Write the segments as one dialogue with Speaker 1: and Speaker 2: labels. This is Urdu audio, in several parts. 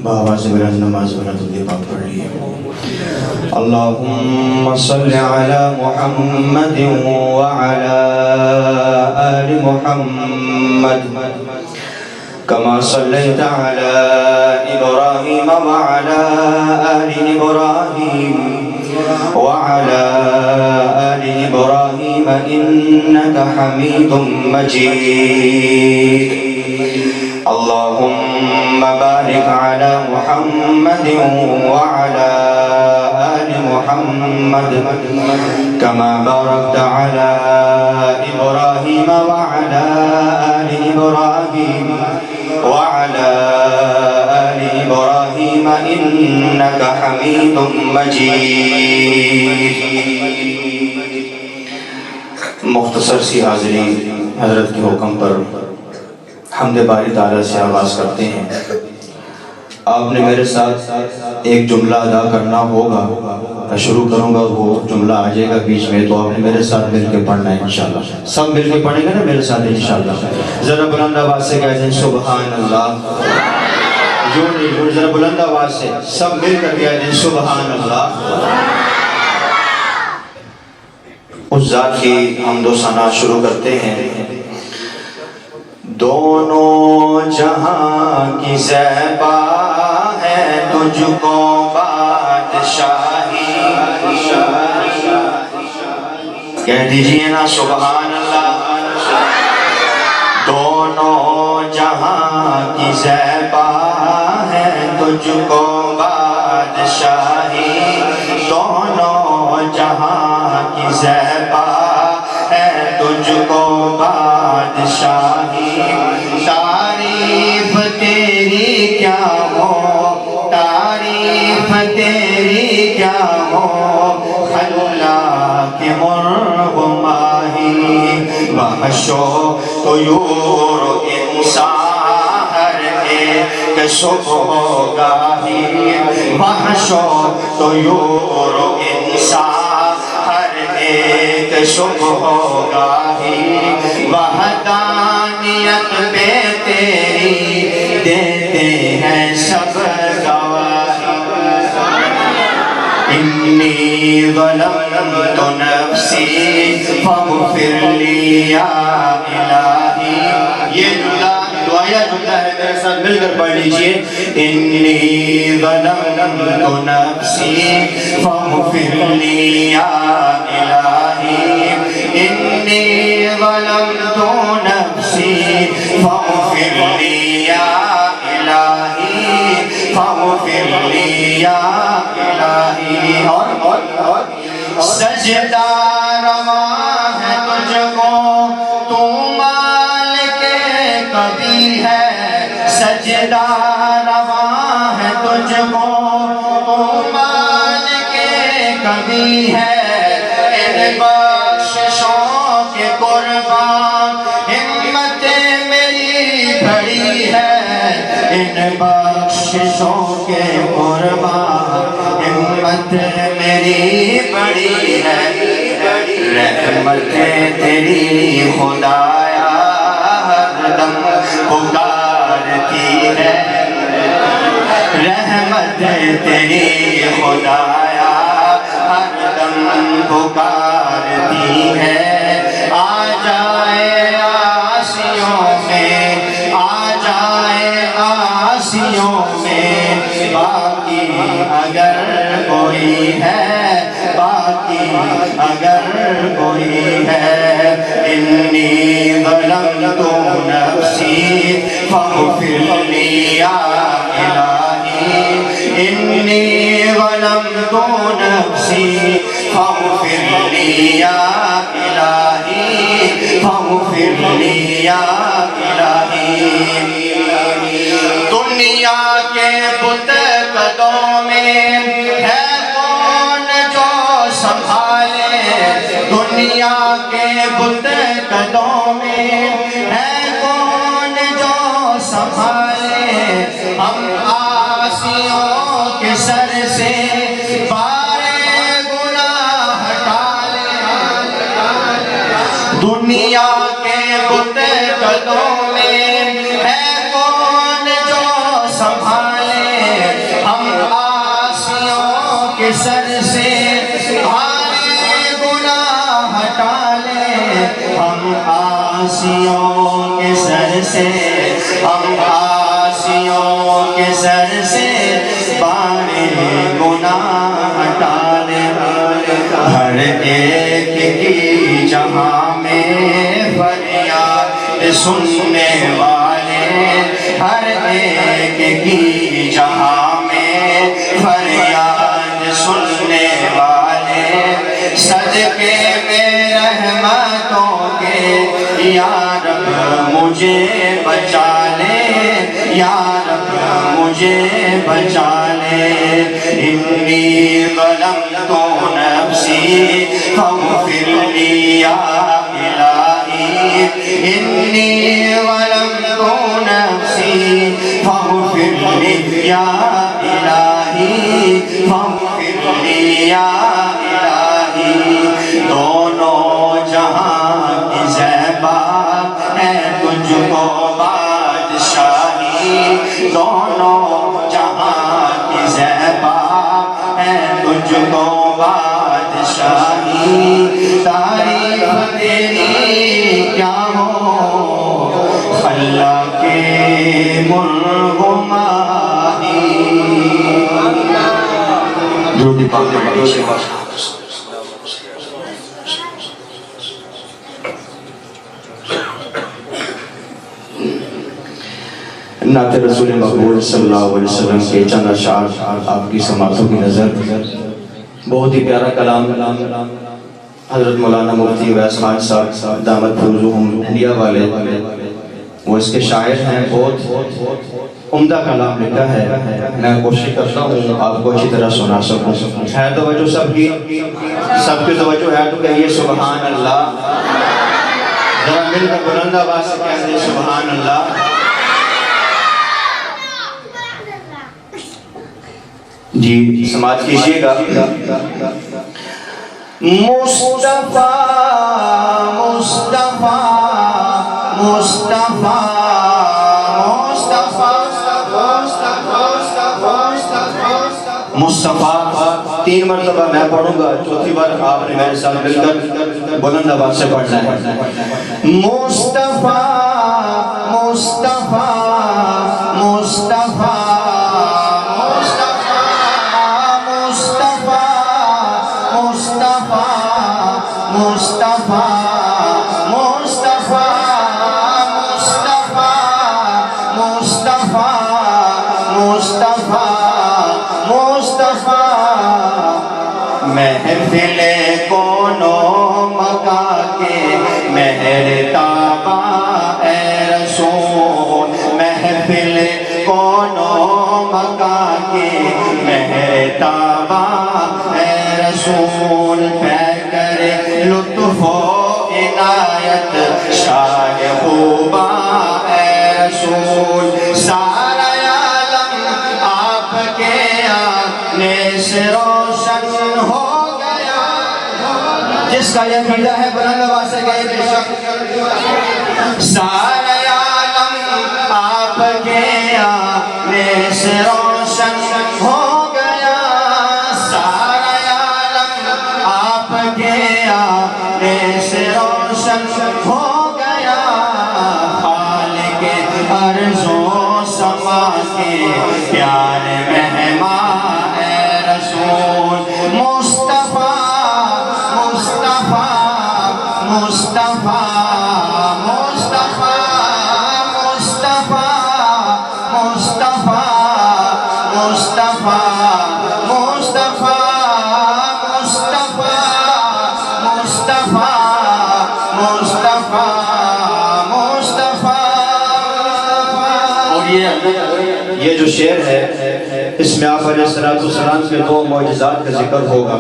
Speaker 1: بابا سے میرا نماز بنا تو دے پاک پڑھ لیے. اللہم صل علی محمد وعلی آل محمد كما صليت على إبراهيم وعلى آل إبراهيم وعلى آل إبراهيم إنك حميد مجيد. اللهم بارك على محمد وعلى آل محمد كما باركت على إبراهيم وعلى آل إبراهيم وعلى آل إبراهيم إنك حميد مجيد. مختصر سی حاضری حضرت کے حکم پر حمد باری تعالیٰ سے آغاز کرتے ہیں. آپ نے میرے ساتھ ایک جملہ ادا کرنا ہوگا. میں شروع کروں گا، وہ جملہ آ جائے گا بیچ میں، تو آپ نے میرے ساتھ مل کے پڑھنا ہے انشاءاللہ. سب مل کے پڑھیں گے نا میرے ساتھ انشاءاللہ. ذرا بلند آواز سے کہتے ہیں سبحان اللہ. ذرا بلند آواز سے سب مل کر کہتے ہیں سبحان اللہ. اس ذات کی حمد و ثنا شروع کرتے ہیں. دونوں جہاں کی زیبا ہے تجھ کو بادشاہی. کہہ دیجئے نا سبحان اللہ. دونوں جہاں کی زیبا ہے تجھ کو بادشاہی. دونوں جہاں کی زیبا ہے تجھ کو بادشاہی. تعریف تیری کیا ہو، تعریف تیری کیا ہو، خلاق مرغ ماہی. وحش و طیور و انسان ہر ایک صبح گاہی. وحش و طیور و انسان ہر ایک صبح گاہی. وحدانیت پہ تیری دیتے ہیں سب گواہی. انی ظلمت نفسی فاغفر لی یا الہی. یہ دعایا جملہ ہے، میرے ساتھ مل کر پڑھ لیجئے. انی ظلمت نفسی فاغفر لی یا الہی. انی ظلمت نفسی فاغفر لی یا الہی. فاغفر لی یا الہی. اور سجدہ رواں ہے تجھ کو، تو مالک کبھی ہے. سجدہ رواں ہے تجھ کو، تو مالک کبھی ہے. ان بخششوں کے قربان ہمت میری بڑی ہے. ان بخششوں کے قربان ہمت میری بڑی ہے. رحمت تیری خدایا ہر دم پکارتی ہے. رحمت تیری خدایا ہر دم پکارتی ہے. آ جائے آسیوں میں، آ جائے آسیوں میں. باقی اگر کوئی ہے، باقی اگر کوئی ہے. انی ظلمت نفسی فاغفر لی یا الہی. انی ظلمت نفسی فاغفر لی یا الہی. فاغفر لی یا الہی. دنیا کے بت قدوں میں ہے کون جو سنبھالے. دنیا کے بت قدوں میں ہے کون جو سنبھالے. ہم آسیوں کے سر سے بارے گناہ ہٹا لیں. دنیا کے بت قدوں میں ہے کون جو سنبھالے. سر سے ہمارے گناہ ہٹا لے، ہم عاصیوں کے سر سے، ہم عاصیوں کے سر سے بارے گناہ ہٹا لے۔ ہر ایک کی جہاں میں فریاد سننے والے، ہر ایک کی جہاں میں فریاد سننے والے، صدقے میں رحمتوں کے یا رب مجھے بچا لے، یا رب مجھے بچا لے۔ انی ظلمت نفسی فاغفر لی یا الہی، انی ظلمت نفسی فاغفر لی یا الہی، فاغفر لی یا الہی۔ دونوں جہاں کی زیبا ہے تجھ کو بادشاہی، دونوں جہاں کی زیبا ہے تجھ کو بادشاہی، تعریف تیری کیا ہو خلا کے مرغ ماہی۔ درود پاک پڑھیے۔ نعت رسول مقبول صلی اللہ علیہ وسلم کے چند اشعار آپ کی سماعتوں کی نظر۔ بہت ہی پیارا کلام حضرت مولانا مفتی اویس خان صاحب دامت فروزہم انڈیا والے، وہ اس کے شاعر ہیں، بہت عمدہ کلام لکھا ہے۔ میں کوشش کرتا ہوں آپ کو اچھی طرح سنا سکوں۔ ہے توجہ سب کی توجہ ہے تو کہیے سبحان اللہ، ذرا مل کر بلند آواز سے کہیے سبحان اللہ۔ جی سماعت کیجیے گا۔ مصطفیٰ مصطفیٰ مصطفیٰ مصطفیٰ، تین مرتبہ میں پڑھوں گا، چوتھی بار آپ نے میرے ساتھ مل کر بلند آواز سے پڑھنا ہے۔ مصطفیٰ مصطفیٰ مصطفیٰ محفل کونو مکا کے مہر تابا اے رسول، محفل کونو مکا کے مہر تابا اے رسول، پہ کر لطف و عنایت شاہ خوبا اے رسول، سارا عالم آپ کے آنے سے روشن ہو گیا۔ جس کا یہ عقیدہ ہے بلند آواز سے کہے بے شک۔ سارا عالم آپ کے آنے سے روشن ہو گیا، سارا عالم آپ کے آنے سے روشن ہو گیا، خالق ارض و سما کے پیارے مہمان اے رسول، مصطفیٰ مصطفیٰ مصطفیٰ مصطفیٰ مصطفیٰ مصطفیٰ مصطفیٰ مصطفیٰ مصطفیٰ مصطفیٰ مصطفیٰ۔ اور یہ جو شعر ہے اس میں آپ علیہ السلام کے دو معجزات کا ذکر ہوگا۔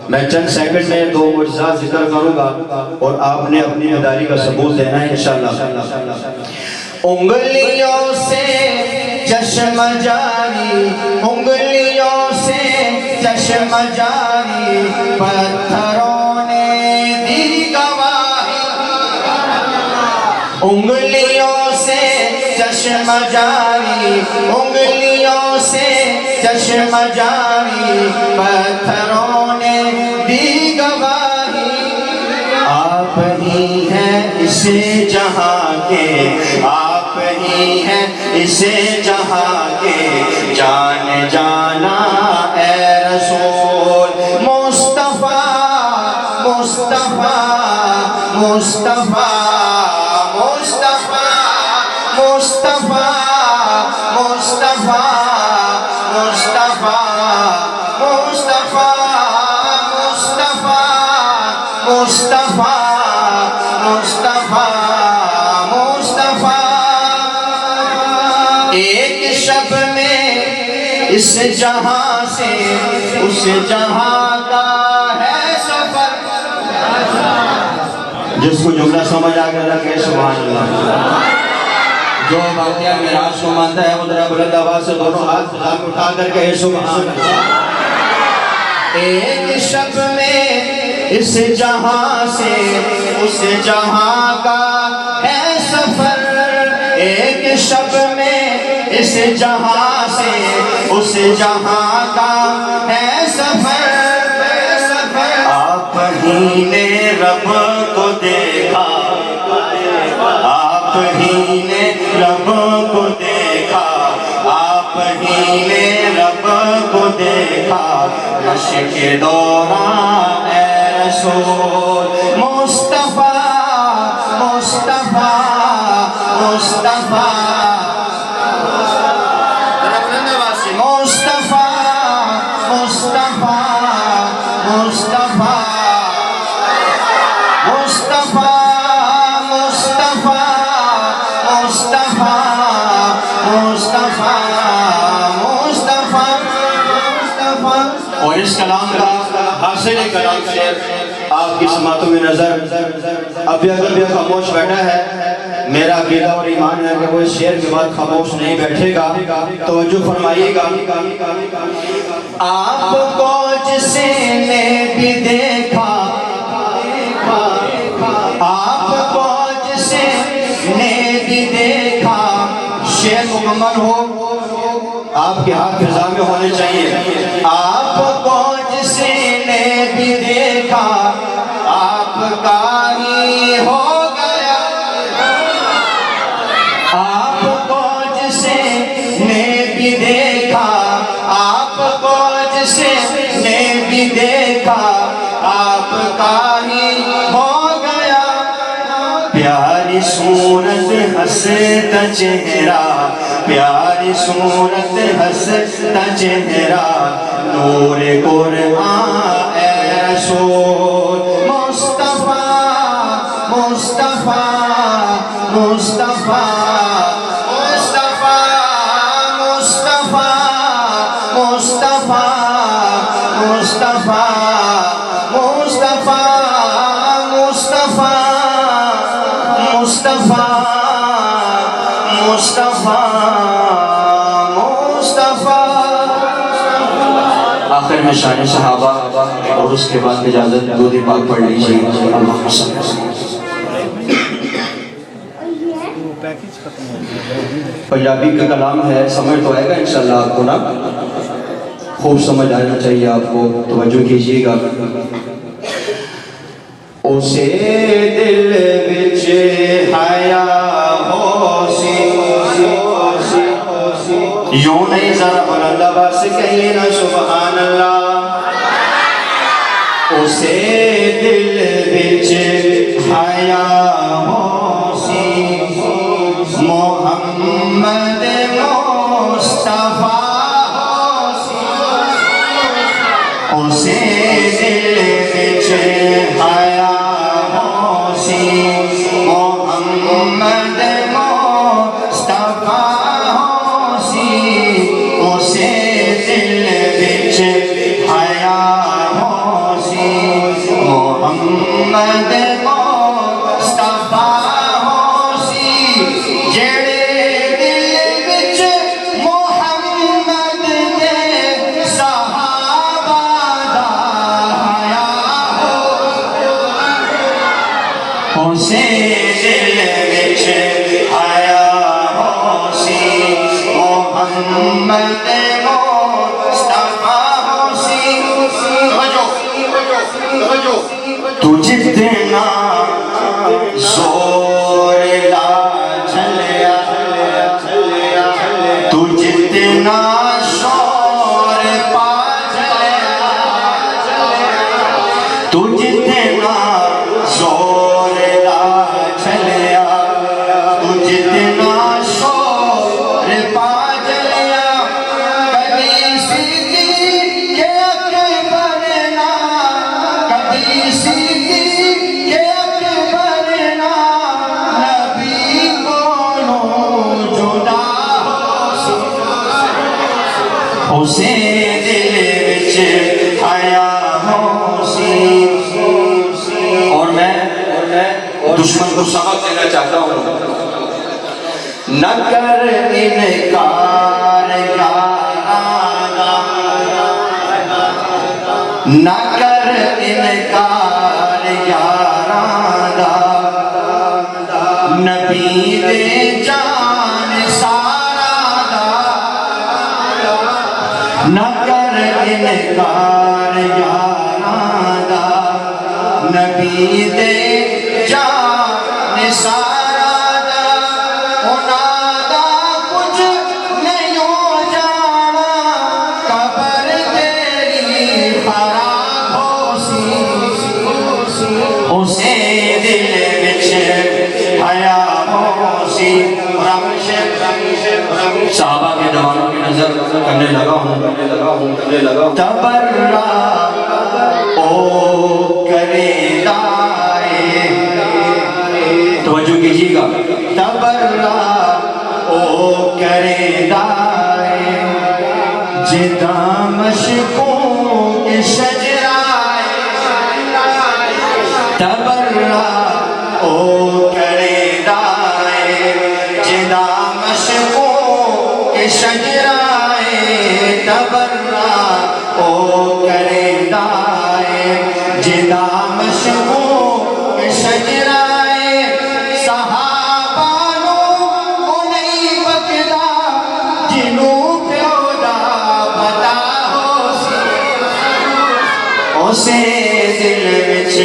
Speaker 1: میں چند سیکنڈ میں دو معجزات ذکر کروں گا اور آپ نے اپنی مداری کا ثبوت دینا ہے انشاءاللہ۔ انگلیوں سے چشم جاری، انگلیوں سے چشم جاری، پتھروں نے دی گواہی، انگلیوں سے چشم جاری، انگلیوں سے چشم جاری پتھروں نے دی گواہی آپ ہی ہیں اس جہاں کے آپ ہی ہیں اس جہاں کے جان جانا اے رسول مصطفیٰ مصطفیٰ مصطفیٰ مصطفیٰ مصطفیٰ مصطفیٰ مصطفیٰ مصطفیٰ مصطفیٰ مصطفیٰ مصطفیٰ مصطفیٰ ایک شب میں اس جہاں سے اس جہاں کا ہے سفر جس کو جملہ سمجھ آ گیا کہ سبحان اللہ جو واقعہ معراج کو مانتا ہے وہ ذرا بلند آواز سے دونوں ہاتھ اٹھا کر کہے سبحان اللہ ایک شب میں اس جہاں سے اس جہاں کا ہے سفر ایک شب میں اس جہاں سے اس جہاں کا ہے سفر آپ ہی نے رب کو دیکھا آپ ہی نے رب کو دیکھا آپ ہی نے رب کو دیکھا عرش کے دوران اے رسول مصطفیٰ مصطفیٰ مصطفیٰ مصطفیٰ مصطفیٰ مصطفیٰ مصطفیٰ اور اس کلام کا حاصل کلام شعر آپ کی سماعتوں میں نظر ابھی اگر بھی خاموش بیٹھا ہے میرا عقیدہ اور ایمان ہے کہ وہ اس شعر کے بعد خاموش نہیں بیٹھے گا توجہ فرمائیے گا آپ کو جس نے بھی دیکھا آپ کو جس نے بھی دیکھا شعر مکمل ہو آپ کے ہاتھ فضا میں ہونے چاہیے آپ کو جس نے بھی دیکھا آپ کا ہی ہو گیا آپ کو جس نے بھی دیکھا آپ کو جس نے بھی دیکھا آپ کا ہی ہو گیا پیاری صورت ہنستا چہرہ پیاری صورت ہنستا چہرہ نور قرآن اے رسول مصطفیٰ مصطفیٰ مصطفیٰ مصطفیٰ مصطفیٰ مصطفیٰ مصطفیٰ مصطفیٰ مصطفیٰ مصطفیٰ آخر میں شان صحابہ اور اس کے بعد اجازت درود پاک پڑھ لیجیے اللہم صلی اللہ علیہ وسلم پنجابی کا کلام ہے سمجھ تو آئے گا انشاءاللہ آپ کو نا خوب سمجھ آنا چاہیے آپ کو توجہ کیجیے گا اسے دل وچ حیا ہو سی یوں نہیں ذرا بلند آواز سے کہیے نا سبحان اللہ اسے دل وچ حیا ہو سی محمد مصطفیٰ ہو سی اسے دل وچ حیا ہو سی محمد مصطفیٰ اسے دل وچ حیا ہو سی محمد مصطفیٰ ہو سی جڑے دل وچ محمد دے صحابہ دا حیا ہو اسے دل وچ حیا ہو سی محمد تو جتنا زور لا چلیا تو جتنا شور پا چلیا تو جتنا زور لا چلیا تو جتنا شور پا چلیا کبھی صدیق کے اکبر نا کبھی صدیق کے اکبر نا نبی کونوں جدا اسے دل وچ آیا ہو سی اور میں دشمن کو سبق دینا چاہتا ہوں نہ کر انکار یارانا نہ کر انکار یارانا نبی دے جان سارا دا نہ کر انکار یارانا نبی دے جان سارا دا انہاں دا کچھ نہیں ہو جانا قبر تیری خراب ہو سی اسے دل وچ حیا ہو سی صحابہ کے جوانوں کی نظر کرنے لگا ہوں تبرا او کرے دائے توجہ کیجیے گا تبرا او کرے دائے جدا مشکوں کے شجرائے تبرا او کرے دائے جدا مشکوں کے شجرائے تبرا او کرے دائے جدا مشکوں کے شجرائے صحابانوں کو نہیں بکدا جنوں پیو دا پتا ہو سی اسے دل وچ